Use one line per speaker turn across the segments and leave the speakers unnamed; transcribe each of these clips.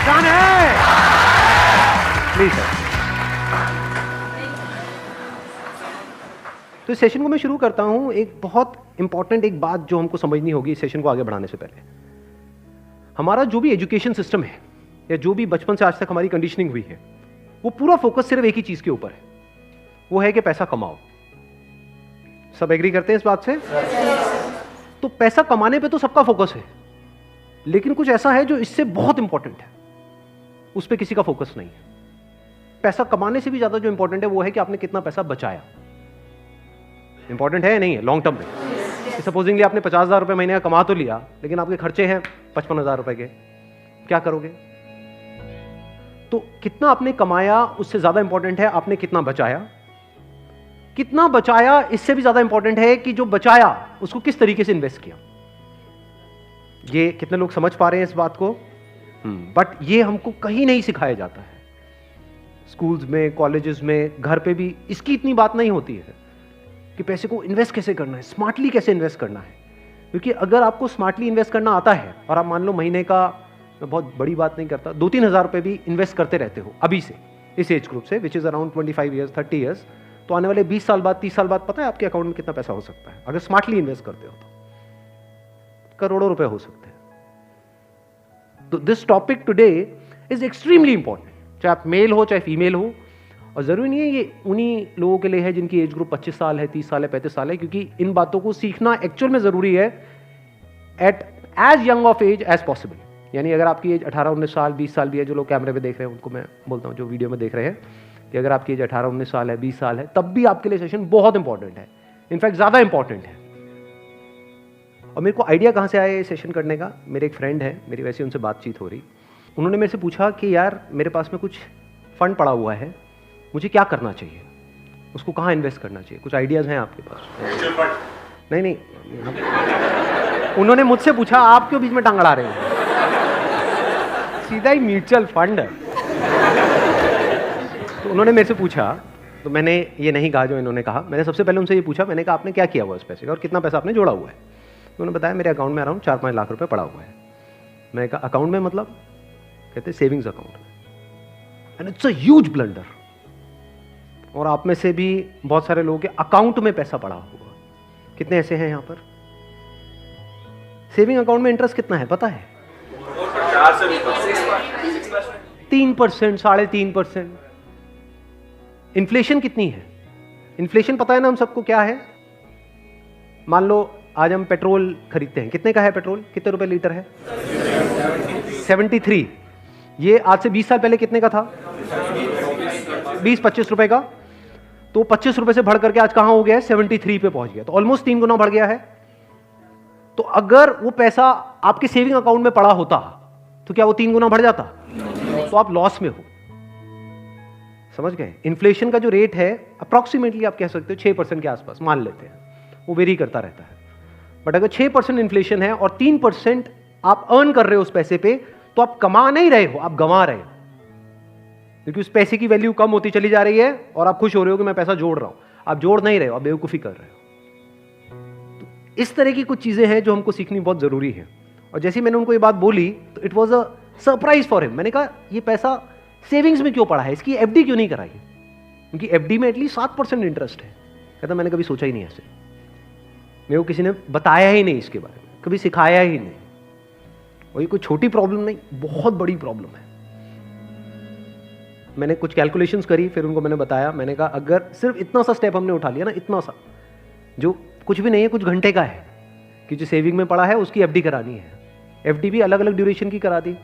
Done है। Please sir. तो इस सेशन को मैं शुरू करता हूं। एक बहुत इंपॉर्टेंट एक बात जो हमको समझनी होगी इस सेशन को आगे बढ़ाने से पहले। हमारा जो भी एजुकेशन सिस्टम है या जो भी बचपन से आज तक हमारी कंडीशनिंग हुई है, वो पूरा फोकस सिर्फ एक ही चीज के ऊपर है, वो है कि पैसा कमाओ। सब एग्री करते हैं इस बात से? तो पैसा कमाने पे तो सबका फोकस है, लेकिन कुछ ऐसा है जो इससे बहुत इंपॉर्टेंट है, उस पर किसी का फोकस नहीं है। पैसा कमाने से भी ज्यादा जो इंपॉर्टेंट है वो है कि आपने कितना पैसा बचाया। इंपॉर्टेंट है या नहीं है लॉन्ग टर्म में? सपोजिंगली आपने 50,000 रुपए महीने का कमा तो लिया, लेकिन आपके खर्चे हैं 55,000 रुपए के, क्या करोगे? तो कितना आपने कमाया उससे ज्यादा इंपॉर्टेंट है आपने कितना बचाया। कितना बचाया इससे भी ज्यादा इंपॉर्टेंट है कि जो बचाया उसको किस तरीके से इन्वेस्ट किया। ये कितने लोग समझ पा रहे हैं इस बात को? बट ये हमको कहीं नहीं सिखाया जाता है। स्कूल्स में, कॉलेजेस में, घर पे भी इसकी इतनी बात नहीं होती है कि पैसे को इन्वेस्ट कैसे करना है, स्मार्टली कैसे इन्वेस्ट करना है। क्योंकि अगर आपको स्मार्टली इन्वेस्ट करना आता है और आप मान लो महीने का, मैं बहुत बड़ी बात नहीं करता, 2-3 हज़ार रुपए भी इन्वेस्ट करते रहते हो अभी से, इस एज ग्रुप से, which is around 25 years 30 years, तो आने वाले 20 साल बाद, 30 साल बाद पता है आपके अकाउंट में कितना पैसा हो सकता है अगर स्मार्टली इन्वेस्ट करते हो तो? करोड़ों रुपए हो सकते हैं। तो this topic today is extremely important, चाहे आप मेल हो चाहे फीमेल हो। और जरूरी नहीं है ये उन्हीं लोगों के लिए है जिनकी एज ग्रुप 25 साल है, 30 साल है, 35 साल है, क्योंकि इन बातों को सीखना एक्चुअल में जरूरी है at as young of age as possible. यानी अगर आपकी एज 18-19 साल, 20 साल भी है, जो लोग कैमरे पे देख रहे हैं उनको मैं बोलता हूँ, जो वीडियो में देख रहे हैं, कि अगर आपकी एज 18-19 साल है, 20 साल है, तब भी आपके लिए सेशन बहुत इंपॉर्टेंट है, इनफैक्ट ज्यादा इंपॉर्टेंट है। और मेरे को आइडिया कहाँ से आया ये सेशन करने का? मेरे एक फ्रेंड है, मेरी वैसे उनसे बातचीत हो रही, उन्होंने मेरे से पूछा कि यार मेरे पास में कुछ फंड पड़ा हुआ है, मुझे क्या करना चाहिए, उसको कहाँ इन्वेस्ट करना चाहिए, कुछ आइडियाज हैं आपके पास? नहीं, उन्होंने मुझसे पूछा, आप क्यों बीच में टांग अड़ा रहे हो? सीधा ही म्यूचुअल फंड। तो उन्होंने मेरे से पूछा, तो मैंने ये नहीं कहा जो इन्होंने कहा, मैंने सबसे पहले उनसे ये पूछा, मैंने कहा आपने क्या किया हुआ उस पैसे का और कितना पैसा आपने जोड़ा हुआ है? तो उन्होंने बताया मेरे अकाउंट में अराउंड 4-5 लाख रुपए पड़ा हुआ है। मैंने कहा अकाउंट में मतलब? कहते सेविंग्स अकाउंट में। And it's a huge blunder. और आप में से भी बहुत सारे लोगों के अकाउंट में पैसा पड़ा हुआ, कितने ऐसे हैं यहाँ पर? सेविंग अकाउंट में इंटरेस्ट कितना है पता है? 3%, 3.5%। इन्फ्लेशन कितनी है? इन्फ्लेशन पता है ना हम सबको क्या है? मान लो आज हम पेट्रोल खरीदते हैं, कितने का है पेट्रोल? कितने रुपए लीटर है? 73। ये आज से 20 साल पहले कितने का था? 20-25 रुपए का। तो 25 रुपए से बढ़ करके आज कहां हो गया है? 73 पे पहुंच गया। तो ऑलमोस्ट 3 गुना बढ़ गया है। तो अगर वो पैसा आपके सेविंग अकाउंट में पड़ा होता तो क्या वो 3 गुना बढ़ जाता? तो आप लॉस में हो। समझ गए? इन्फ्लेशन का जो रेट है अप्रॉक्सीमेटली आप कह सकते हो 6% के आसपास मान लेते हैं, वो वेरी करता रहता है। बट अगर 6% इन्फ्लेशन है और 3% आप अर्न कर रहे हो उस पैसे पे, तो आप कमा नहीं रहे हो, आप गंवा रहे हो, क्योंकि उस पैसे की वैल्यू कम होती चली जा रही है और आप खुश हो रहे हो कि मैं पैसा जोड़ रहा हूं। आप जोड़ नहीं रहे हो, आप बेवकूफी कर रहे हो। तो इस तरह की कुछ चीजें हैं जो हमको सीखनी बहुत जरूरी है। और जैसे मैंने उनको ये बात बोली तो it was a surprise for him. मैंने कहा ये पैसा सेविंग्स में क्यों पड़ा है, इसकी एफडी क्यों नहीं कराई? क्योंकि एफडी में एटलीस्ट 7% इंटरेस्ट है। कहता मैंने कभी सोचा ही नहीं ऐसे, मेरे को किसी ने बताया ही नहीं इसके बारे में, कभी सिखाया ही नहीं। और ये कोई छोटी प्रॉब्लम नहीं, बहुत बड़ी प्रॉब्लम है। मैंने कुछ कैलकुलेशंस करी, फिर उनको मैंने बताया। मैंने कहा अगर सिर्फ इतना सा स्टेप हमने उठा लिया ना, इतना सा जो कुछ भी नहीं है, कुछ घंटे का है, कि जो सेविंग में पड़ा है उसकी एफडी करानी है। एफडी भी अलग अलग ड्यूरेशन की करा दी।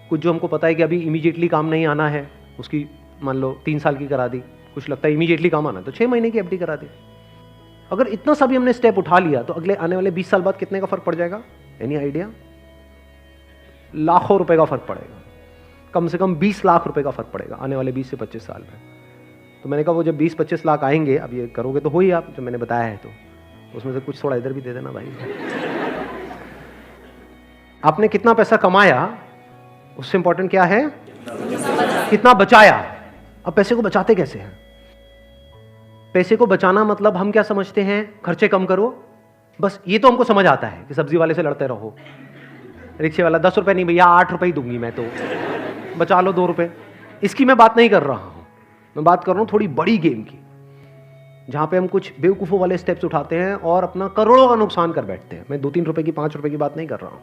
कुछ जो हमको पता है कि अभी इमीडिएटली काम नहीं आना है, उसकी मान लो 3 साल की करा दी। कुछ लगता है इमीडिएटली काम आना तो 6 महीने की एफडी करा दी। अगर इतना सा भी हमने स्टेप उठा लिया तो अगले आने वाले 20 साल बाद कितने का फर्क पड़ जाएगा? Any idea? लाखों रुपए का फर्क पड़ेगा, कम से कम 20 लाख रुपए का फर्क पड़ेगा आने वाले 20 से 25 साल में। तो मैंने कहा वो जब 20-25 लाख आएंगे, अब ये करोगे तो हो ही आप, जो मैंने बताया है, तो उसमें से कुछ थोड़ा इधर भी दे देना भाई। आपने कितना पैसा कमाया उससे इंपॉर्टेंट क्या है? कितना बचाया। अब पैसे को बचाते कैसे हैं? पैसे को बचाना मतलब हम क्या समझते हैं? खर्चे कम करो, बस ये तो हमको समझ आता है कि सब्जी वाले से लड़ते रहो, रिक्शे वाला 10 रुपए नहीं भैया 8 रुपए ही दूंगी मैं तो, बचा लो 2 रुपए, इसकी मैं बात नहीं कर रहा हूं। मैं बात कर रहा हूं थोड़ी बड़ी गेम की, जहां पे हम कुछ बेवकूफ़ों वाले स्टेप्स उठाते हैं और अपना करोड़ों का नुकसान कर बैठते हैं। मैं 2-3 रुपए की, 5 रुपए की बात नहीं कर रहा हूं।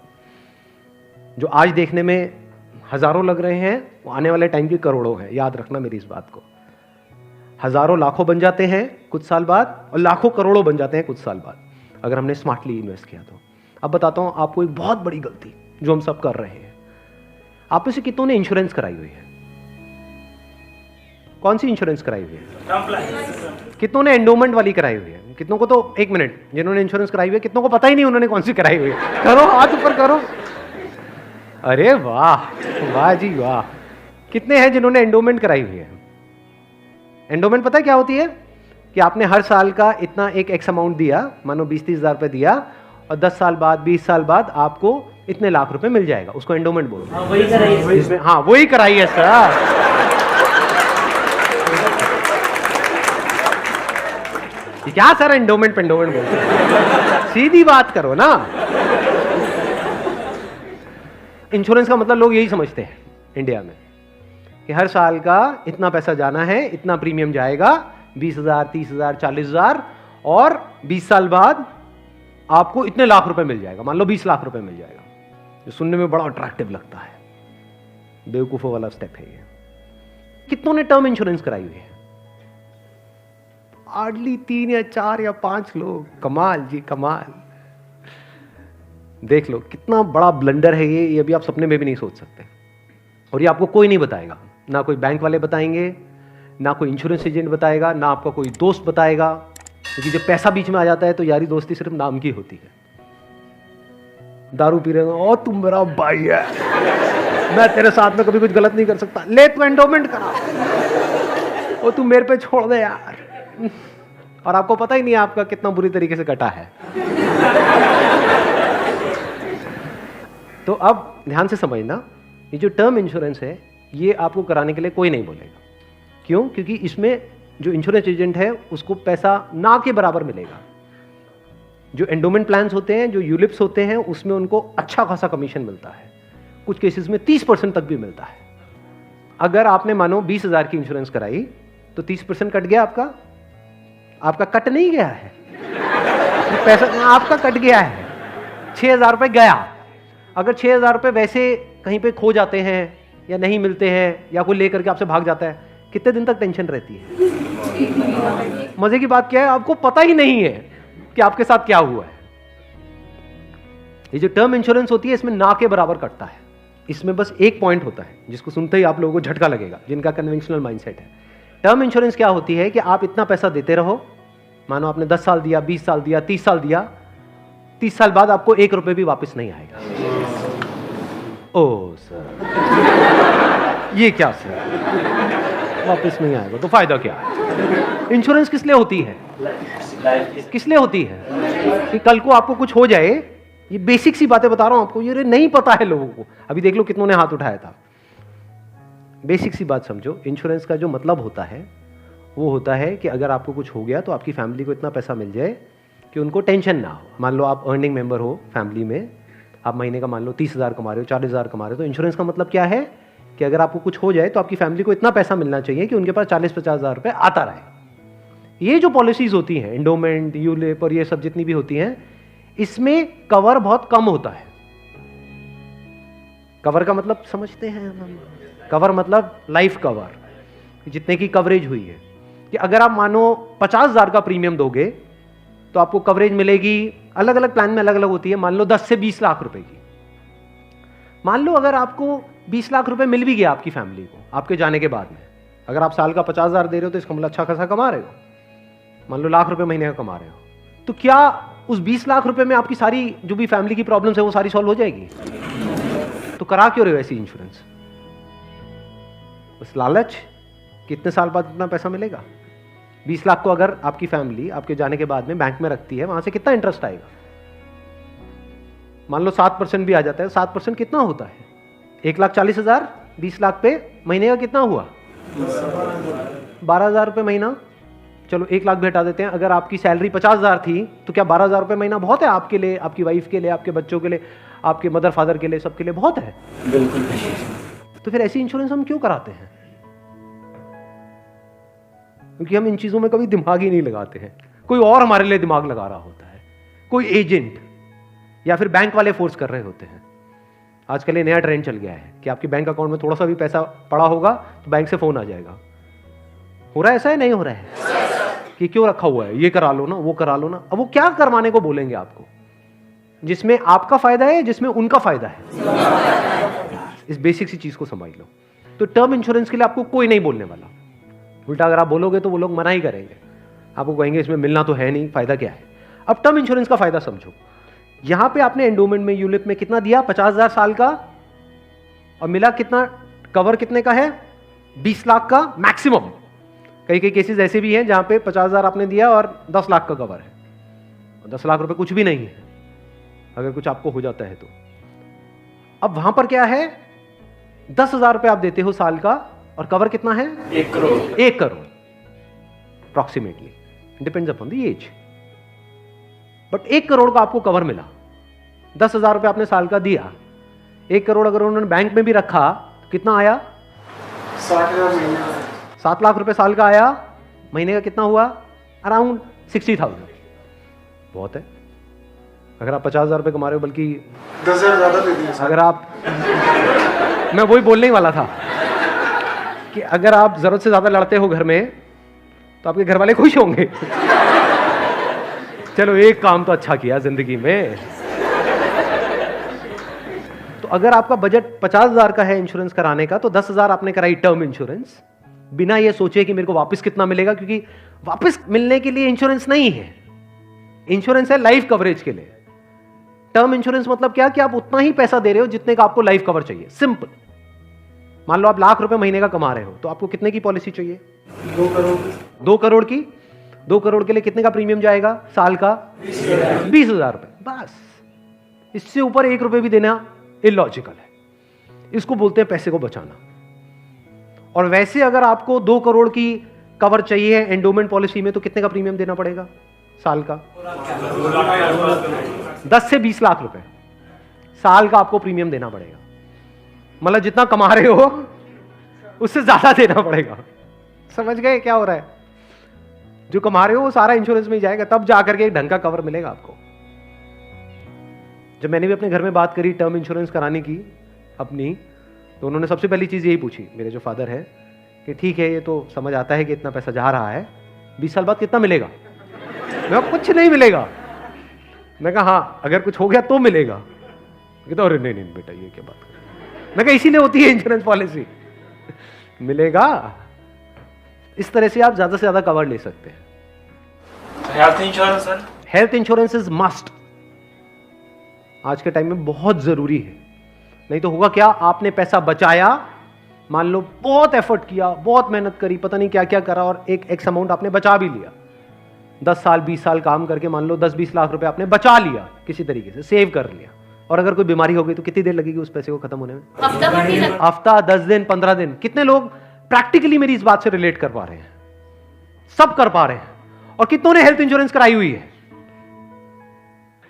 जो आज देखने में हजारों लग रहे हैं, वो आने वाले टाइम की करोड़ों हैं। याद रखना मेरी इस बात को। हजारों लाखों बन जाते हैं कुछ साल बाद, और लाखों करोड़ों बन जाते हैं कुछ साल बाद, अगर हमने स्मार्टली इन्वेस्ट किया तो। अब बताता हूं आपको एक बहुत बड़ी गलती जो हम सब कर रहे हैं। आप में से कितनों ने इंश्योरेंस कराई हुई है? कौन सी इंश्योरेंस कराई हुई है? कितनों ने एंडोमेंट वाली कराई हुई है? कितनों को तो, एक मिनट, जिन्होंने इंश्योरेंस कराई हुई है, कितनों को पता ही नहीं उन्होंने कौन सी कराई हुई है? करो, हाथ ऊपर करो। अरे वाह, वाह जी वाह। कितने हैं जिन्होंने एंडोमेंट कराई हुई है? एंडोमेंट पता है क्या होती है? कि आपने हर साल का इतना एक एक्स अमाउंट दिया, मानो 20-30 हज़ार रुपए दिया, और 10 साल बाद, 20 साल बाद आपको इतने लाख रुपए मिल जाएगा। उसको एंडोमेंट बोलते हैं।
वही कराई इसमें।
हाँ, वही कराई है सर। क्या सर एंडोमेंट पेंडोमेंट बोलते हैं? सीधी बात करो ना। इंश्योरेंस का मतलब लोग यही समझते हैं इंडिया में कि हर साल का इतना पैसा जाना है, इतना प्रीमियम जाएगा, 20,000, 30,000, 40,000, और 20 साल बाद आपको इतने लाख रुपए मिल जाएगा। मान लो 20 लाख रुपए मिल जाएगा, जो सुनने में बड़ा अट्रैक्टिव लगता है। बेवकूफों वाला स्टेप है ये। कितनों ने टर्म इंश्योरेंस कराई हुई है? हार्डली 3 या 4 या 5 लोग। कमाल जी कमाल। देख लो कितना बड़ा ब्लंडर है ये अभी आप सपने में भी नहीं सोच सकते। और ये आपको कोई नहीं बताएगा, ना कोई बैंक वाले बताएंगे, ना कोई इंश्योरेंस एजेंट बताएगा, ना आपका कोई दोस्त बताएगा, क्योंकि जब पैसा बीच में आ जाता है तो यारी दोस्ती सिर्फ नाम की होती है। दारू पी रहे हो, ओ तुम मेरा भाई है, मैं तेरे साथ में कभी कुछ गलत नहीं कर सकता, ले तू एंडोमेंट करा, ओ तू मेरे पे छोड़ दे यार। और आपको पता ही नहीं आपका कितना बुरी तरीके से कटा है। तो अब ध्यान से समझना, ये जो टर्म इंश्योरेंस है ये आपको कराने के लिए कोई नहीं बोलेगा। क्यों? क्योंकि इसमें जो इंश्योरेंस एजेंट है उसको पैसा ना के बराबर मिलेगा। जो एंडोमेंट प्लान्स होते हैं, जो यूलिप्स होते हैं, उसमें उनको अच्छा खासा कमीशन मिलता है, कुछ केसेस में 30% तक भी मिलता है। अगर आपने मानो 20,000 की इंश्योरेंस कराई तो 30% कट गया आपका। आपका कट नहीं गया है, पैसा आपका कट गया है। 6,000 रुपए गया। अगर 6,000 रुपए वैसे कहीं पे खो जाते हैं या नहीं मिलते हैं या कोई लेकर के आपसे भाग जाता है, कितने दिन तक टेंशन रहती है? मजे की बात क्या है, आपको पता ही नहीं है कि आपके साथ क्या हुआ है। ये जो टर्म इंश्योरेंस होती है इसमें ना के बराबर कटता है। इसमें बस एक पॉइंट होता है जिसको सुनते ही आप लोगों को झटका लगेगा, जिनका कन्वेंशनल माइंडसेट है। टर्म इंश्योरेंस क्या होती है कि आप इतना पैसा देते रहो, मानो आपने 10 साल दिया, 20 साल दिया, 30 साल दिया, 30 साल बाद आपको 1 रुपए भी वापस नहीं आएगा। ओ सर, ये क्या सर, वापस नहीं आएगा तो फायदा क्या है? इंश्योरेंस किस लिए होती है? किस लिए होती है? कि कल को आपको कुछ हो जाए। ये बेसिक सी बातें बता रहा हूं आपको, ये नहीं पता है लोगों को। अभी देख लो कितनों ने हाथ उठाया था। बेसिक सी बात समझो, इंश्योरेंस का जो मतलब होता है वो होता है कि अगर आपको कुछ हो गया तो आपकी फैमिली को इतना पैसा मिल जाए कि उनको टेंशन ना हो। मान लो आप अर्निंग मेंबर हो फैमिली में, आप महीने का मान लो 30,000 कमा रहे हो, 40,000 कमा रहे हो, तो इंश्योरेंस का मतलब क्या है कि अगर आपको कुछ हो जाए तो आपकी फैमिली को इतना पैसा मिलना चाहिए कि उनके पास 40-50 हज़ार रुपये आता रहे। ये जो पॉलिसीज होती हैं, एंडोमेंट, यूलिप और ये सब जितनी भी होती हैं, इसमें कवर बहुत कम होता है। कवर का मतलब समझते हैं हम? कवर मतलब लाइफ कवर, जितने की कवरेज हुई है। कि अगर आप मानो 50,000 का प्रीमियम दोगे तो आपको कवरेज मिलेगी, अलग अलग प्लान में अलग अलग होती है, मान लो 10 से 20 लाख रुपए की। मान लो अगर आपको 20 लाख रुपए मिल भी गया आपकी फैमिली को आपके जाने के बाद में, अगर आप साल का 50,000 दे रहे हो तो इसका मतलब अच्छा खासा कमा रहे हो, मान लो लाख रुपए महीने का कमा रहे हो, तो क्या उस 20 लाख रुपए में आपकी सारी जो भी फैमिली की प्रॉब्लम्स है वो सारी सॉल्व हो जाएगी? तो करा क्यों रहे हो ऐसी इंश्योरेंस? बस लालच, कितने साल बाद इतना पैसा मिलेगा। 20 लाख को अगर आपकी फैमिली आपके जाने के बाद में बैंक में रखती है, वहां से कितना इंटरेस्ट आएगा? मान लो 7% भी आ जाता है। 7% कितना होता है? 1,40,000, 20 लाख पे महीने का कितना हुआ? 12,000 रुपये महीना। चलो 1 लाख भी हटा देते हैं। अगर आपकी सैलरी 50,000 थी तो क्या 12,000 रुपये महीना बहुत है आपके लिए, आपकी वाइफ के लिए, आपके बच्चों के लिए, आपके मदर फादर के लिए, सबके लिए बहुत है?
बिल्कुल।
तो फिर ऐसी इंश्योरेंस हम क्यों कराते हैं? क्योंकि हम इन चीजों में कभी दिमाग ही नहीं लगाते हैं। कोई और हमारे लिए दिमाग लगा रहा होता है, कोई एजेंट या फिर बैंक वाले फोर्स कर रहे होते हैं। आजकल ये नया ट्रेंड चल गया है कि आपके बैंक अकाउंट में थोड़ा सा भी पैसा पड़ा होगा तो बैंक से फोन आ जाएगा। हो रहा है ऐसा है? नहीं हो रहा है कि क्यों रखा हुआ है, ये करा लो ना, वो करा लो ना। अब वो क्या करवाने को बोलेंगे आपको, जिसमें आपका फायदा है, जिसमें उनका फायदा है। इस बेसिक सी चीज को समझ लो। तो टर्म इंश्योरेंस के लिए आपको कोई नहीं बोलने वाला। उल्टा अगर आप बोलोगे तो वो लोग मना ही करेंगे, आपको कहेंगे इसमें मिलना तो है नहीं, फायदा क्या है। अब टर्म इंश्योरेंस का फायदा समझो। यहां पे आपने एंडोमेंट में, यूलिप में कितना दिया? 50,000 साल का, और मिला कितना? कवर कितने का है? 20 लाख का मैक्सिमम। कई कई केसेस ऐसे भी हैं जहां पे 50,000 आपने दिया और 10 लाख का कवर है। 10 लाख रुपए कुछ भी नहीं है अगर कुछ आपको हो जाता है तो। अब वहां पर क्या है? 10,000 रुपए आप देते हो साल का, और कवर कितना है?
1 crore.
1 crore approximately, depends upon the age. But 1 crore का आपको कवर मिला। 10,000 रुपए आपने साल का दिया, 1 करोड़ अगर उन्होंने बैंक में भी रखा तो कितना आया? 7 लाख रुपए साल का आया। महीने का कितना हुआ? अराउंड 60,000। बहुत है। अगर आप 50,000 रुपए कमा रहे हो, बल्कि
10,000 ज्यादा दे दिए।
अगर आप मैं वही बोलने ही वाला था कि अगर आप जरूरत से ज्यादा लड़ते हो घर में तो आपके घर वाले खुश होंगे। चलो एक काम तो अच्छा किया जिंदगी में। तो अगर आपका बजट 50,000 का है इंश्योरेंस कराने का, तो 10,000 आपने कराई टर्म इंश्योरेंस, बिना ये सोचे कि मेरे को वापस कितना मिलेगा, क्योंकि वापस मिलने के लिए इंश्योरेंस नहीं है। इंश्योरेंस है लाइफ कवरेज के लिए। टर्म इंश्योरेंस मतलब क्या? कि आप उतना ही पैसा दे रहे हो जितने का आपको लाइफ कवर चाहिए। सिंपल। मान लो आप लाख रुपए महीने का कमा रहे हो, तो आपको कितने की पॉलिसी चाहिए?
2 करोड़।
2 करोड़ की। 2 करोड़ के लिए कितने का प्रीमियम जाएगा साल का? 20,000 रुपए। बस, इससे ऊपर 1 रुपए भी देना इलॉजिकल है। इसको बोलते हैं पैसे को बचाना। और वैसे अगर आपको 2 करोड़ की कवर चाहिए एंडोमेंट पॉलिसी में, तो कितने का प्रीमियम देना पड़ेगा साल का? 10 से 20 लाख रुपए साल का आपको प्रीमियम देना पड़ेगा। मतलब जितना कमा रहे हो उससे ज्यादा देना पड़ेगा। समझ गए क्या हो रहा है? जो कमा रहे हो वो सारा इंश्योरेंस में ही जाएगा, तब जाकर के एक ढंग का कवर मिलेगा आपको। जब मैंने भी अपने घर में बात करी टर्म इंश्योरेंस कराने की अपनी, तो उन्होंने सबसे पहली चीज यही पूछी, मेरे जो फादर है, कि ठीक है ये तो समझ आता है कि इतना पैसा जा रहा है, 20 साल बाद कितना मिलेगा? मैं कुछ नहीं मिलेगा। मैं कहा हाँ अगर कुछ हो गया तो मिलेगा। कहता अरे नहीं नहीं बेटा ये क्या बात कर। मैं कहा इसीलिए होती है इंश्योरेंस पॉलिसी, मिलेगा। इस तरह से आप ज्यादा से ज्यादा कवर ले सकते हैं।
Health insurance sir?
Health insurance is must. आज के टाइम में बहुत जरूरी है। नहीं तो होगा क्या? आपने पैसा बचाया, मान लो बहुत एफर्ट किया, बहुत मेहनत करी, पता नहीं क्या क्या करा, और एक एक्स अमाउंट आपने बचा भी लिया। 10 साल 20 साल काम करके मान लो 10-20 लाख रुपए आपने बचा लिया, किसी तरीके से सेव कर लिया। और अगर कोई बीमारी हो गई तो कितनी देर लगेगी उस पैसे को खत्म होने में? हफ्ता, 10 दिन, 15 दिन। कितने लोग प्रैक्टिकली मेरी इस बात से रिलेट कर पा रहे हैं? सब कर पा रहे हैं। और कितनों ने हेल्थ इंश्योरेंस कराई हुई है?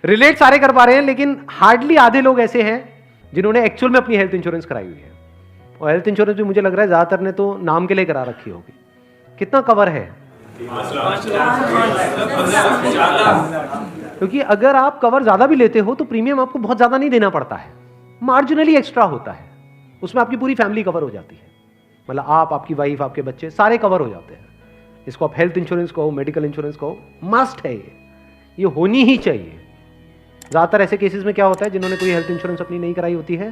रिलेट सारे कर पा रहे हैं, लेकिन हार्डली आधे लोग ऐसे हैं जिन्होंने एक्चुअल में अपनी हेल्थ इंश्योरेंस कराई हुई है। और हेल्थ इंश्योरेंस भी मुझे लग रहा है ज्यादातर ने तो नाम के लिए करा रखी होगी। कितना कवर है? क्योंकि अगर आप कवर ज्यादा भी लेते हो तो प्रीमियम आपको बहुत ज्यादा नहीं देना पड़ता है, मार्जिनली एक्स्ट्रा होता है। उसमें आपकी पूरी फैमिली कवर हो जाती है। मतलब आप, आपकी वाइफ, आपके बच्चे सारे कवर हो जाते हैं। इसको आप हेल्थ इंश्योरेंस कहो, मेडिकल इंश्योरेंस कहो, मस्ट है ये होनी ही चाहिए। ज्यादातर ऐसे केसेस में क्या होता है, जिन्होंने कोई हेल्थ इंश्योरेंस अपनी नहीं कराई होती है,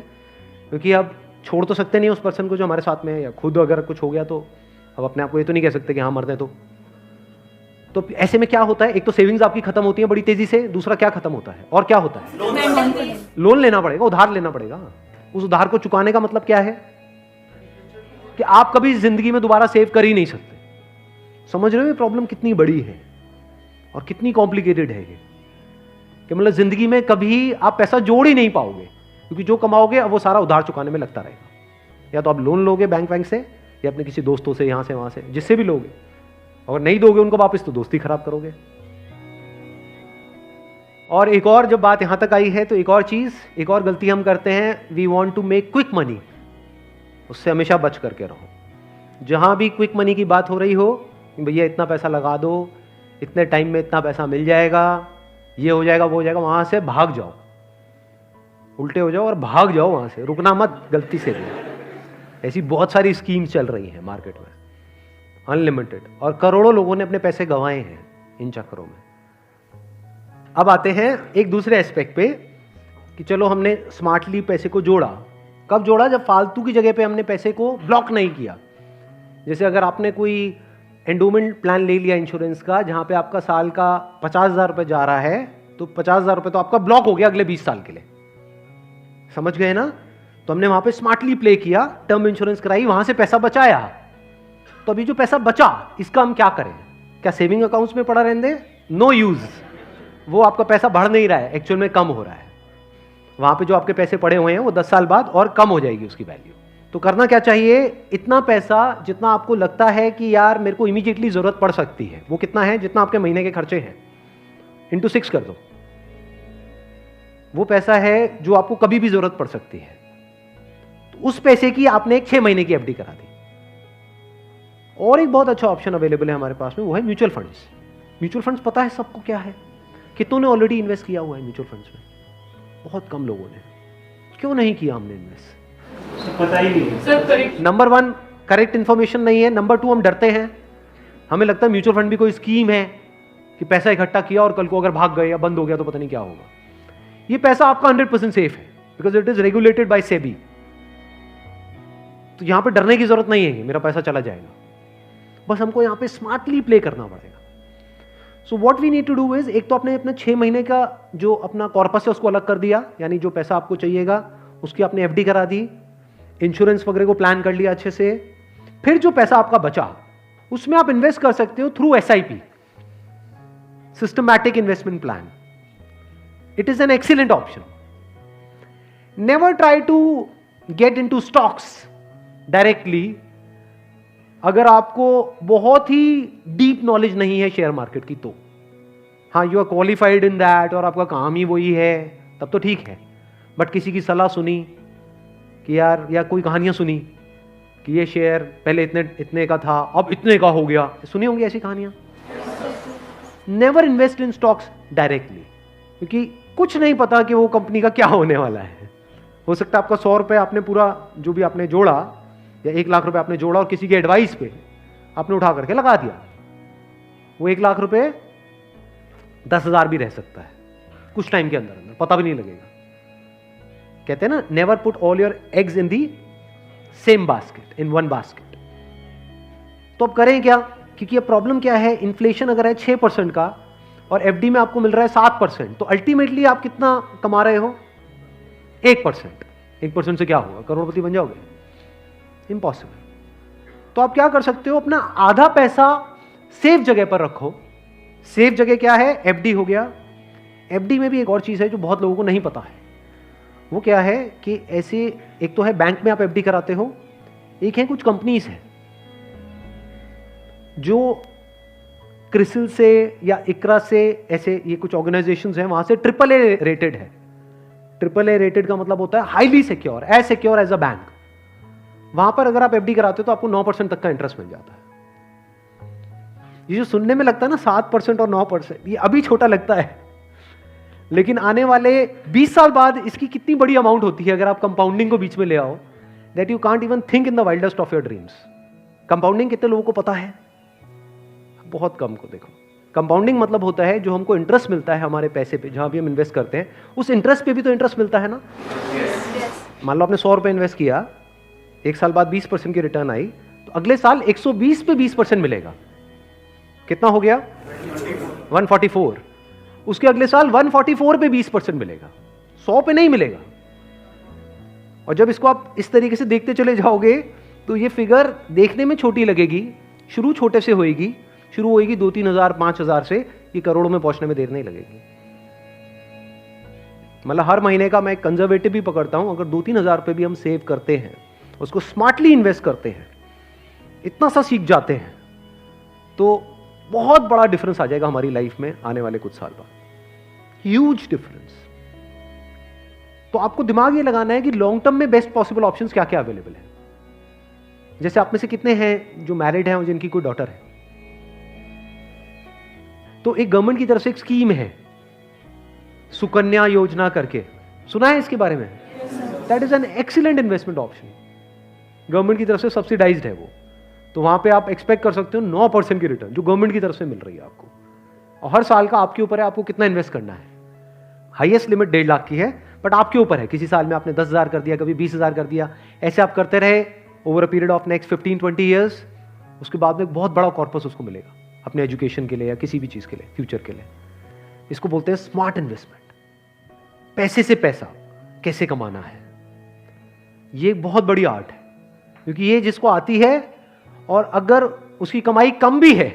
क्योंकि अब छोड़ तो सकते नहीं उस पर्सन को जो हमारे साथ में है, या खुद अगर कुछ हो गया तो अब अपने आप को ये तो नहीं कह सकते कि हाँ मर दें। तो ऐसे में क्या होता है, एक तो सेविंग्स आपकी खत्म होती है बड़ी तेजी से, दूसरा क्या खत्म होता है, और क्या होता है? लोन लेना पड़ेगा, उधार लेना पड़ेगा। उस उधार को चुकाने का मतलब क्या है कि आप कभी जिंदगी में दोबारा सेव कर ही नहीं सकते। समझ रहे हो ये प्रॉब्लम कितनी बड़ी है और कितनी कॉम्प्लिकेटेड है ये, कि मतलब जिंदगी में कभी आप पैसा जोड़ ही नहीं पाओगे, क्योंकि जो कमाओगे अब वो सारा उधार चुकाने में लगता रहेगा। या तो आप लोन लोगे बैंक से, या अपने किसी दोस्तों से, यहां से वहां से, जिससे भी लोगे। अगर नहीं दोगे उनको वापस तो दोस्ती खराब करोगे। और एक और जब बात यहां तक आई है तो एक और चीज, एक और गलती हम करते हैं, we want to make quick money. उससे हमेशा बच करके रहो। जहाँ भी क्विक मनी की बात हो रही हो, भैया इतना पैसा लगा दो, इतने टाइम में इतना पैसा मिल जाएगा, ये हो जाएगा वो हो जाएगा, वहाँ से भाग जाओ, उल्टे हो जाओ और भाग जाओ वहाँ से, रुकना मत गलती से भी। ऐसी बहुत सारी स्कीम्स चल रही हैं मार्केट में, अनलिमिटेड, और करोड़ों लोगों ने अपने पैसे गंवाए हैं इन चक्करों में। अब आते हैं एक दूसरे एस्पेक्ट पे कि चलो हमने स्मार्टली पैसे को जोड़ा। कब जोड़ा? जब फालतू की जगह पे हमने पैसे को ब्लॉक नहीं किया। जैसे अगर आपने कोई एंडोमेंट प्लान ले लिया इंश्योरेंस का, जहां पे आपका साल का 50,000 रुपये जा रहा है, तो 50,000 रुपये तो आपका ब्लॉक हो गया अगले 20 साल के लिए। समझ गए ना? तो हमने वहां पे स्मार्टली प्ले किया, टर्म इंश्योरेंस कराई, वहां से पैसा बचाया। तो अभी जो पैसा बचा, इसका हम क्या करें? क्या सेविंग अकाउंट्स में पड़ा रहने दें? No use. वो आपका पैसा बढ़ नहीं रहा है, एक्चुअल में कम हो रहा है। वहां पे जो आपके पैसे पड़े हुए हैं वो 10 साल बाद और कम हो जाएगी उसकी वैल्यू। तो करना क्या चाहिए? इतना पैसा जितना आपको लगता है कि यार मेरे को इमीडिएटली जरूरत पड़ सकती है, वो कितना है? जितना आपके महीने के खर्चे हैं, इंटू 6 कर दो। वो पैसा है जो आपको कभी भी जरूरत पड़ सकती है। तो उस पैसे की आपने एक 6 महीने की एफडी करा दी। और एक बहुत अच्छा ऑप्शन अवेलेबल है हमारे पास में, वो है म्यूचुअल फंड्स। म्यूचुअल फंड्स पता है सबको क्या है? कितनों ने ऑलरेडी इन्वेस्ट किया हुआ है म्यूचुअल फंड्स में? बहुत कम लोगों ने। क्यों नहीं किया हमने इन्वेस्ट?
पता ही नहीं है।
नंबर 1 करेक्ट इंफॉर्मेशन नहीं है। नंबर 2 हम डरते हैं, हमें लगता है म्यूचुअल फंड भी कोई स्कीम है कि पैसा इकट्ठा किया और कल को अगर भाग गए या बंद हो गया तो पता नहीं क्या होगा। ये पैसा आपका 100% सेफ है, because it is regulated by SEBI. तो यहां पे डरने की जरूरत नहीं है कि मेरा पैसा चला जाएगा, बस हमको यहां पे स्मार्टली प्ले करना पड़ेगा। So what we need to do is, एक तो आपने अपने 6 महीने का जो अपना कॉर्पस है उसको अलग कर दिया, यानी जो पैसा आपको चाहिएगा उसकी आपने एफडी करा दी, इंश्योरेंस वगैरह को प्लान कर लिया अच्छे से। फिर जो पैसा आपका बचा उसमें आप इन्वेस्ट कर सकते हो through SIP, systematic investment plan. It is an excellent option. Never try to get into stocks directly अगर आपको बहुत ही डीप नॉलेज नहीं है शेयर मार्केट की। तो हाँ, you are qualified in that और आपका काम ही वही है, तब तो ठीक है। बट किसी की सलाह सुनी कि यार, या कोई कहानियां सुनी कि ये शेयर पहले इतने का था अब इतने का हो गया, सुनी होंगी ऐसी कहानियां। Never invest in stocks directly, क्योंकि कुछ नहीं पता कि वो कंपनी का क्या होने वाला है। हो सकता है आपका 100 रुपये आपने पूरा जो भी आपने जोड़ा या 1 लाख रुपए आपने जोड़ा और किसी के एडवाइस पे आपने उठा करके लगा दिया, वो 1 लाख रुपए 10,000 भी रह सकता है कुछ टाइम के अंदर, पता भी नहीं लगेगा। कहते हैं ना, never put all your eggs in the same basket, in one basket. तो अब करें क्या? क्योंकि ये प्रॉब्लम क्या है, इन्फ्लेशन अगर है 6% का और एफडी में आपको मिल रहा है 7%, तो अल्टीमेटली आप कितना कमा रहे हो? 1%। 1% से क्या होगा? करोड़पति बन जाओगे? इम्पॉसिबल। तो आप क्या कर सकते हो, अपना आधा पैसा सेफ जगह पर रखो। सेफ जगह क्या है? एफडी हो गया। एफडी में भी एक और चीज है जो बहुत लोगों को नहीं पता है। वो क्या है कि ऐसे, एक तो है बैंक में आप एफडी कराते हो, एक है कुछ कंपनीज है जो क्रिसिल से या इकरा से, ऐसे ये कुछ ऑर्गेनाइजेशंस हैं, वहां से AAA रेटेड है। AAA रेटेड का मतलब होता है highly secure, as secure as a bank. वहां पर अगर आप एफडी कराते हो तो आपको 9% तक का इंटरेस्ट मिल जाता है। ये जो सुनने में लगता है ना 7% और 9%, ये अभी छोटा लगता है, लेकिन आने वाले 20 साल बाद इसकी कितनी बड़ी अमाउंट होती है अगर आप कंपाउंडिंग को बीच में ले आओ, that you can't even think in the wildest of your dreams. Compounding कितने लोगों को पता है? बहुत कम को। देखो, कंपाउंडिंग मतलब होता है जो हमको इंटरेस्ट मिलता है हमारे पैसे पे, जहां भी हम इन्वेस्ट करते हैं उस इंटरेस्ट पे भी तो इंटरेस्ट मिलता है ना। मान लो आपने 100 रुपए इन्वेस्ट किया, 1 साल बाद 20% की रिटर्न आई, तो अगले साल 120 पे 20% मिलेगा। कितना हो गया? 144। उसके अगले साल 144 पे 20% मिलेगा, 100 पे नहीं मिलेगा। और जब इसको आप इस तरीके से देखते चले जाओगे तो ये फिगर देखने में छोटी लगेगी, शुरू छोटे से होएगी, शुरू होएगी 2-3 हजार 5 हजार से, ये करोड़ों में पहुंचने में देर नहीं लगेगी। मतलब हर महीने का मैं कंजर्वेटिव भी पकड़ता हूं, अगर 2-3 हजार रुपए भी हम सेव करते हैं, उसको स्मार्टली इन्वेस्ट करते हैं, इतना सा सीख जाते हैं, तो बहुत बड़ा डिफरेंस आ जाएगा हमारी लाइफ में आने वाले कुछ साल बाद। Huge difference. तो आपको दिमाग ये लगाना है कि लॉन्ग टर्म में बेस्ट पॉसिबल ऑप्शंस क्या क्या अवेलेबल है। जैसे आप में से कितने हैं जो मैरिड हैं और जिनकी कोई डॉटर है? तो एक गवर्नमेंट की तरफ से एक स्कीम है सुकन्या योजना करके, सुना है इसके बारे में? That is an excellent investment option, government की तरफ से सब्सिडाइज्ड है वो। तो वहां पे आप एक्सपेक्ट कर सकते हो 9% की रिटर्न जो गवर्नमेंट की तरफ से मिल रही है आपको, और हर साल का आपके ऊपर है आपको कितना इन्वेस्ट करना है। हाईएस्ट लिमिट 1.5 लाख की है, बट आपके ऊपर है। किसी साल में आपने 10,000 कर दिया, कभी 20,000 कर दिया, ऐसे आप करते रहे over a period of next 15-20 years. उसके बाद में एक बहुत बड़ा कॉर्पस उसको मिलेगा अपने एजुकेशन के लिए या किसी भी चीज के लिए, फ्यूचर के लिए। इसको बोलते हैं स्मार्ट इन्वेस्टमेंट। पैसे से पैसा कैसे कमाना है, ये एक बहुत बड़ी आर्ट है, क्योंकि ये जिसको आती है और अगर उसकी कमाई कम भी है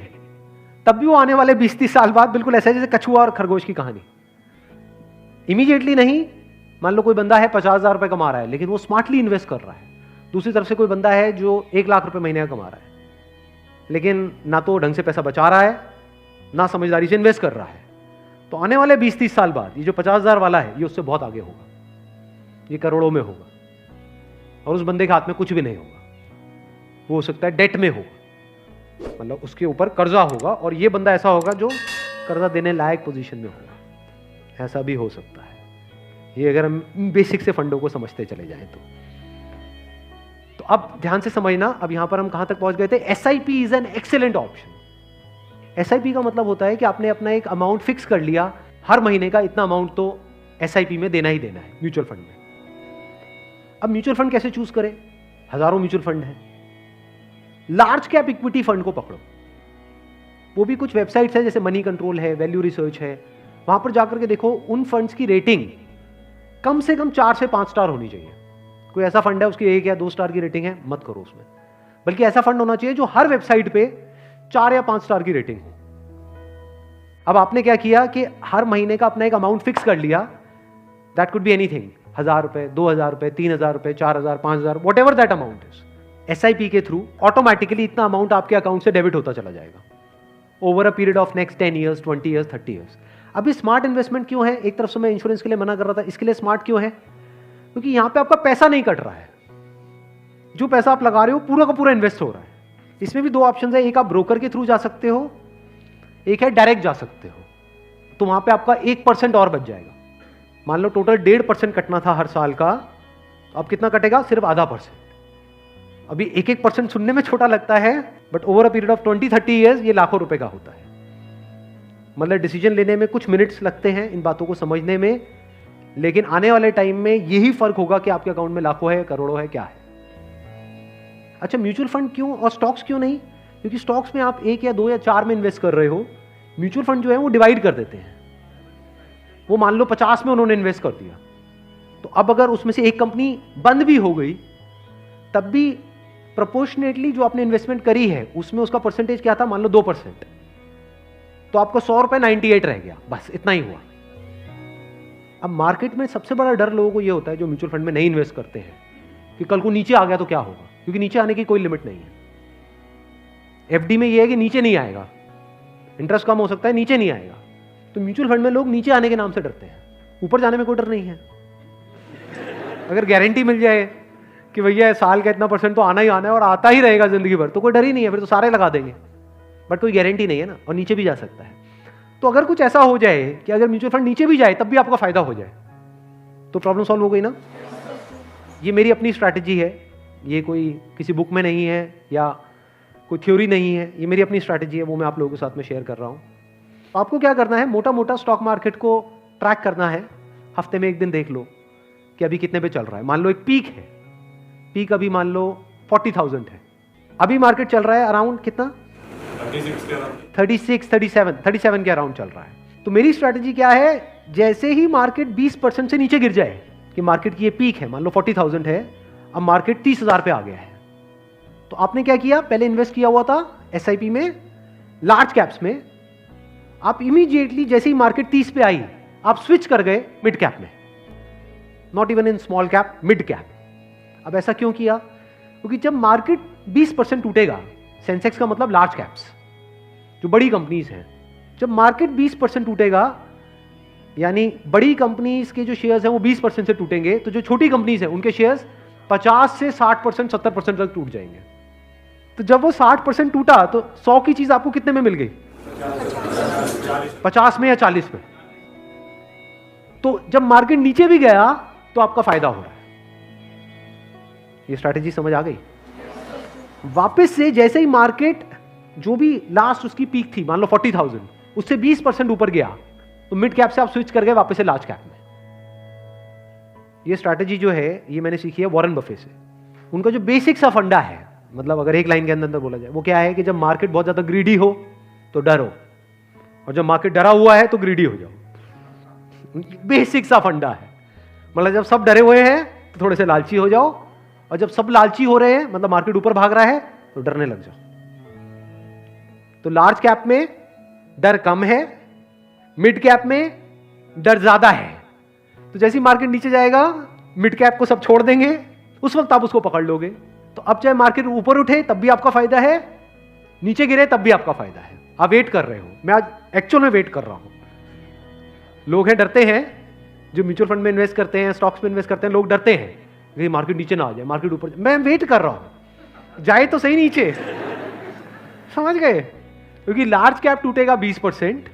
तब भी वो आने वाले 20-30 साल बाद बिल्कुल ऐसा है जैसे कछुआ और खरगोश की कहानी। इमीडिएटली नहीं, मान लो कोई बंदा है 50,000 रुपए कमा रहा है लेकिन वो स्मार्टली इन्वेस्ट कर रहा है। दूसरी तरफ से कोई बंदा है जो 1 लाख रुपए महीने का कमा रहा है लेकिन ना तो ढंग से पैसा बचा रहा है ना समझदारी से इन्वेस्ट कर रहा है। तो आने वाले 20-30 साल बाद ये जो 50,000 वाला है ये उससे बहुत आगे होगा, ये करोड़ों में होगा, और उस बंदे के हाथ में कुछ भी नहीं होगा। वो हो सकता है डेट में होगा, मतलब उसके ऊपर कर्जा होगा, और ये बंदा ऐसा होगा जो कर्जा देने लायक पोजीशन में होगा। ऐसा भी हो सकता है, ये अगर हम बेसिक से फंडों को समझते चले जाएं तो अब ध्यान से समझना। अब यहां पर हम कहां तक पहुंच गए थे? SIP is an excellent option. SIP का मतलब होता है कि आपने अपना एक अमाउंट फिक्स कर लिया, हर महीने का इतना अमाउंट तो एसआईपी में देना ही देना है म्यूचुअल फंड में। अब म्यूचुअल फंड कैसे चूज करें? हजारों म्यूचुअल फंड है। लार्ज कैप इक्विटी फंड को पकड़ो, वो भी कुछ वेबसाइट्स है जैसे मनी कंट्रोल है, वैल्यू रिसर्च है, वहां पर जाकर के देखो उन फंड्स की रेटिंग कम से कम 4 से 5 स्टार होनी चाहिए। कोई ऐसा फंड है उसकी 1 या 2 स्टार की रेटिंग है, मत करो उसमें। बल्कि ऐसा फंड होना चाहिए जो हर वेबसाइट पे 4 या 5 स्टार की रेटिंग हो। अब आपने क्या किया कि हर महीने का अपना एक अमाउंट फिक्स कर लिया, दैट कुड बी एनीथिंग, 1,000 रुपए, 2,000 रुपए, 3,000 रुपए, 4,000, 5,000, what ever that amount is. SIP के थ्रू ऑटोमेटिकली इतना अमाउंट आपके अकाउंट से डेबिट होता चला जाएगा over a period of next 10 years, 20 years, 30 years. अभी स्मार्ट इन्वेस्टमेंट क्यों है? एक तरफ से मैं इंश्योरेंस के लिए मना कर रहा था, इसके लिए स्मार्ट क्यों है? क्योंकि यहां पे आपका पैसा नहीं कट रहा है, जो पैसा आप लगा रहे हो पूरा का पूरा इन्वेस्ट हो रहा है। इसमें भी 2 ऑप्शन है, एक आप ब्रोकर के थ्रू जा सकते हो, एक है डायरेक्ट जा सकते हो। तो वहां पे आपका 1% और बच जाएगा। मान लो टोटल 1.5% कटना था हर साल का, तो अब कितना कटेगा? सिर्फ 0.5%। अभी 1% सुनने में छोटा लगता है, but over a period of 20-30 years ये लाखों रुपए का होता है। मतलब डिसीजन लेने में कुछ मिनट्स लगते हैं इन बातों को समझने में, लेकिन आने वाले टाइम में यही फर्क होगा कि आपके अकाउंट में लाखों है, करोड़ों है, क्या है। अच्छा, म्यूचुअल फंड क्यों और स्टॉक्स क्यों नहीं? क्योंकि स्टॉक्स में आप 1 या 2 या 4 में इन्वेस्ट कर रहे हो, म्यूचुअल फंड जो है वो डिवाइड कर देते हैं। वो मान लो 50 में उन्होंने इन्वेस्ट कर दिया, तो अब अगर उसमें से एक कंपनी बंद भी हो गई तब भी प्रोपोर्शनेटली जो आपने इन्वेस्टमेंट करी है उसमें उसका परसेंटेज क्या था? मान लो 2%, तो आपका 100 रुपए 98 रह गया, बस इतना ही हुआ। अब मार्केट में सबसे बड़ा डर लोगों को यह होता है जो म्यूचुअल फंड में नहीं इन्वेस्ट करते हैं कि कल को नीचे आ गया तो क्या होगा, क्योंकि नीचे आने की कोई लिमिट नहीं है। एफडी में यह है कि नीचे नहीं आएगा, इंटरेस्ट कम हो सकता है, नीचे नहीं आएगा। तो म्यूचुअल फंड में लोग नीचे आने के नाम से डरते हैं, ऊपर जाने में कोई डर नहीं है। अगर गारंटी मिल जाए कि भैया साल का इतना % तो आना ही आना है और आता ही रहेगा जिंदगी भर, तो कोई डर ही नहीं है, फिर तो सारे लगा देंगे। बट कोई गारंटी नहीं है ना, और नीचे भी जा सकता है। तो अगर कुछ ऐसा हो जाए कि अगर म्यूचुअल फंड नीचे भी जाए तब भी आपका फायदा हो जाए, तो प्रॉब्लम सॉल्व हो गई ना। ये मेरी अपनी स्ट्रैटेजी है, ये कोई किसी बुक में नहीं है या कोई थ्योरी नहीं है, ये मेरी अपनी स्ट्रैटेजी है, वो मैं आप लोगों के साथ में शेयर कर रहा हूँ। तो आपको क्या करना है, मोटा मोटा स्टॉक मार्केट को ट्रैक करना है। हफ्ते में एक दिन देख लो कि अभी कितने पे चल रहा है। मान लो एक पीक है, पीक अभी मान लो 40,000 है, अभी मार्केट चल रहा है अराउंड कितना? 37 के अराउंड चल रहा है। तो मेरी स्ट्रैटेजी क्या है, जैसे ही मार्केट 20% से नीचे गिर जाए कि मार्केट की ये पीक है, मान लो 40,000 है, अब मार्केट 30,000 पे आ गया है, तो आपने क्या किया? पहले इन्वेस्ट किया हुआ था एसआईपी में, लार्ज कैप्स में, आप इमीडिएटली जैसे ही मार्केट 30 पे आई आप स्विच कर गए मिड कैप में, not even in small cap, mid cap. अब ऐसा क्यों किया? क्योंकि जब मार्केट 20% टूटेगा, सेंसेक्स का मतलब लार्ज कैप्स जो बड़ी कंपनीज हैं, जब मार्केट 20% टूटेगा यानी बड़ी कंपनीज के जो शेयर्स हैं वो 20% से टूटेंगे, तो जो छोटी कंपनीज हैं उनके शेयर्स 50 से 60%, 70% तक टूट जाएंगे। तो जब वो 60% टूटा तो 100 की चीज आपको कितने में मिल गई? 50 में या 40 में। तो जब मार्केट नीचे भी गया तो आपका फायदा हो रहा है। ये स्ट्रैटेजी समझ आ गई? वापस से जैसे ही मार्केट जो भी लास्ट उसकी पीक थी, मान लो 40,000, उससे 20% ऊपर गया तो मिड कैप से आप स्विच कर गए वापस से लार्ज कैप में। ये स्ट्रैटेजी जो है ये मैंने सीखी है वॉरेन बफे से। उनका जो बेसिक सा फंडा है, मतलब अगर एक लाइन के अंदर बोला जाए, वो क्या है कि जब मार्केट बहुत ज्यादा ग्रीडी हो तो डरो, और जब मार्केट डरा हुआ है तो ग्रीडी हो जाओ। बेसिक सा फंडा है। मतलब जब सब डरे हुए हैं तो थोड़े से लालची हो जाओ, और जब सब लालची हो रहे हैं, मतलब मार्केट ऊपर भाग रहा है, तो डरने लग जाओ। तो लार्ज कैप में डर कम है, मिड कैप में डर ज्यादा है। तो जैसे ही मार्केट नीचे जाएगा मिड कैप को सब छोड़ देंगे, उस वक्त आप उसको पकड़ लोगे। तो अब चाहे मार्केट ऊपर उठे तब भी आपका फायदा है, नीचे गिरे तब भी आपका फायदा है। आप वेट कर रहे हो, मैं आज एक्चुअल में वेट कर रहा हूं। लोग हैं डरते हैं, जो म्यूचुअल फंड में इन्वेस्ट करते हैं, स्टॉक्स में इन्वेस्ट करते हैं, लोग डरते हैं कि मार्केट नीचे ना आ जाए, मार्केट ऊपर। मैं वेट कर रहा हूं, जाए तो सही नीचे। समझ गए? क्योंकि लार्ज कैप टूटेगा 20%,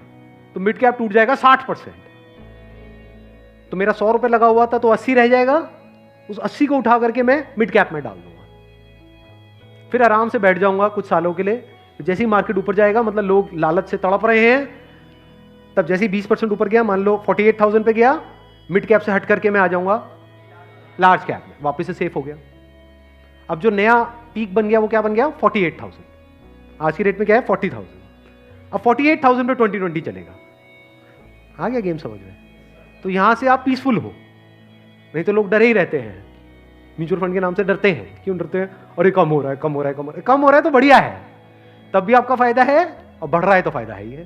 तो मिड कैप टूट जाएगा 60%। तो मेरा 100 रुपए लगा हुआ था तो 80 रह जाएगा, उस 80 को उठा करके मैं मिड कैप में डाल दूंगा, फिर आराम से बैठ जाऊंगा कुछ सालों के लिए। जैसे ही मार्केट ऊपर जाएगा, मतलब लोग लालच से तड़प रहे हैं, तब जैसे ही 20% ऊपर गया, मान लो 48,000 पे गया, मिड कैप से हट करके मैं आ जाऊंगा लार्ज कैप में, वापस से सेफ हो गया। अब जो नया पीक बन गया वो क्या बन गया? 48,000। आज की रेट में क्या है? 40,000। अब 48,000 पे 2020 चलेगा। आ गया गेम समझ में? तो यहां से आप पीसफुल हो, नहीं तो लोग डरे ही रहते हैं, म्यूचुअल फंड के नाम से डरते हैं। क्यों डरते हैं? अरे कम हो रहा है, कम हो रहा है, कम हो रहा है। कम हो रहा है तो बढ़िया है, तब भी आपका फायदा है, और बढ़ रहा है तो फायदा है ही है।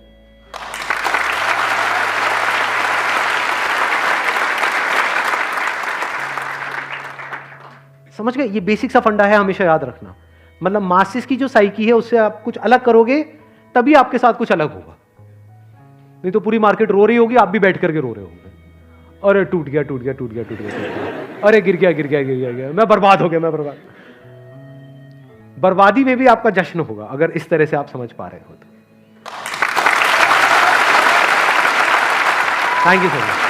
समझ गए? ये बेसिक सा फंडा है, हमेशा याद रखना। मतलब मासिस की जो साइकी है उससे आप कुछ अलग करोगे तभी आपके साथ कुछ अलग होगा, नहीं तो पूरी मार्केट रो रही होगी, आप भी बैठ करके रो रहे होंगे। अरे टूट गया, टूट गया, टूट गया, टूट गया, अरे गिर गया, गिर गया, गिर गया, गिर, मैं बर्बाद हो गया, मैं बर्बाद। बर्बादी में भी आपका जश्न होगा अगर इस तरह से आप समझ पा रहे हो तो। Thank you so much.